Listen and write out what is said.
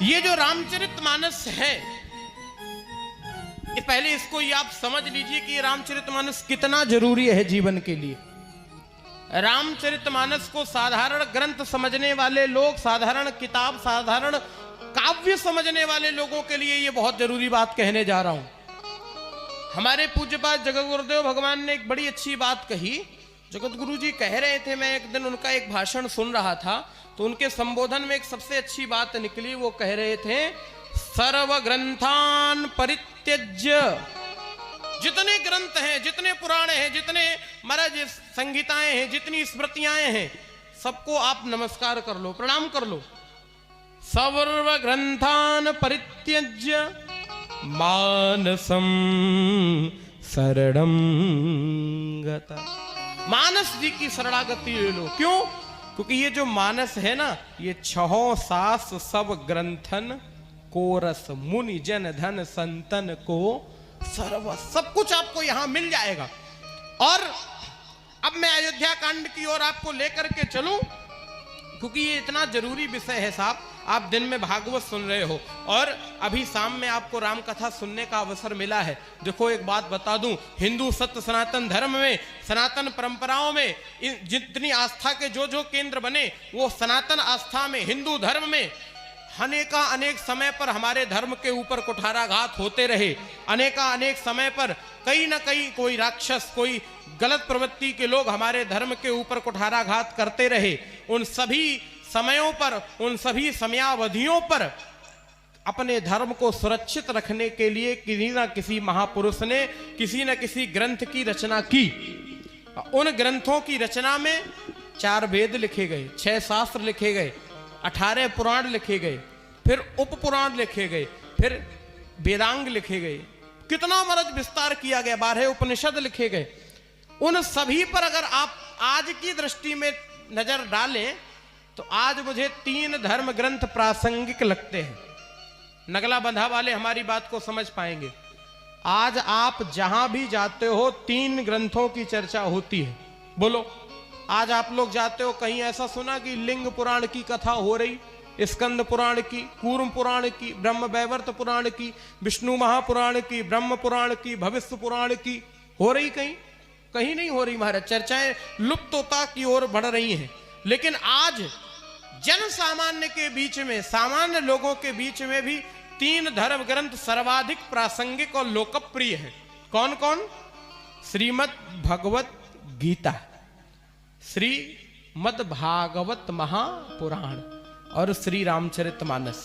ये जो रामचरितमानस है, पहले इसको ये आप समझ लीजिए कि ये रामचरितमानस कितना जरूरी है जीवन के लिए। रामचरितमानस को साधारण ग्रंथ समझने वाले लोग, साधारण किताब, साधारण काव्य समझने वाले लोगों के लिए ये बहुत जरूरी बात कहने जा रहा हूं। हमारे पूज्यपाद जगत गुरुदेव भगवान ने एक बड़ी अच्छी बात कही। जगत गुरु जी कह रहे थे, मैं एक दिन उनका एक भाषण सुन रहा था, तो उनके संबोधन में एक सबसे अच्छी बात निकली। वो कह रहे थे, सर्व ग्रंथान परित्यज्य, जितने ग्रंथ हैं, जितने पुराण हैं, जितने महाराज संहिताएं हैं, जितनी स्मृतियां हैं, सबको आप नमस्कार कर लो, प्रणाम कर लो। सर्व ग्रंथान परित्यज्य मानसम शरणं गता। मानस जी की शरणागति ले लो। क्यों? क्योंकि ये जो मानस है ना, ये छहों सास सब ग्रंथन को रस मुनि जन धन संतन को सर्व, सब कुछ आपको यहां मिल जाएगा। और अब मैं अयोध्या कांड की ओर आपको लेकर के चलूं, क्योंकि ये इतना जरूरी विषय है साहब। आप दिन में भागवत सुन रहे हो और अभी शाम में आपको राम कथा सुनने का अवसर मिला है। देखो एक बात बता दूं, हिंदू सत्य सनातन धर्म में, सनातन परंपराओं में जितनी आस्था के जो जो केंद्र बने, वो सनातन आस्था में, हिंदू धर्म में अनेक समय पर हमारे धर्म के ऊपर कुठाराघात होते रहे। अनेक समय पर कहीं ना कहीं कोई राक्षस, कोई गलत प्रवृत्ति के लोग हमारे धर्म के ऊपर कुठाराघात करते रहे। उन सभी समयों पर, उन सभी समयावधियों पर अपने धर्म को सुरक्षित रखने के लिए किसी न किसी महापुरुष ने किसी न किसी ग्रंथ की रचना की। उन ग्रंथों की रचना में 4 वेद लिखे गए, 6 शास्त्र लिखे गए, 18 पुराण लिखे गए, फिर उप पुराण लिखे गए, फिर वेदांग लिखे गए, कितना मरज विस्तार किया गया, 12 उपनिषद लिखे गए। उन सभी पर अगर आप आज की दृष्टि में नजर डालें तो आज मुझे 3 धर्म ग्रंथ प्रासंगिक लगते हैं। नगला बंधा वाले हमारी बात को समझ पाएंगे। आज आप जहां भी जाते हो 3 ग्रंथों की चर्चा होती है। बोलो, आज आप लोग जाते हो, कहीं ऐसा सुना कि लिंग पुराण की कथा हो रही, स्कंद पुराण की, कूर्म पुराण की, ब्रह्म वैवर्त पुराण की, विष्णु महापुराण की, ब्रह्म पुराण की, भविष्य पुराण की हो रही? कहीं नहीं हो रही महाराज। चर्चाएं लुप्तता की ओर बढ़ रही हैं। लेकिन आज जन सामान्य के बीच में, सामान्य लोगों के बीच में भी 3 धर्म ग्रंथ सर्वाधिक प्रासंगिक और लोकप्रिय है। कौन कौन? श्रीमद् भगवत गीता, श्रीमद् भागवत महापुराण और श्री रामचरितमानस।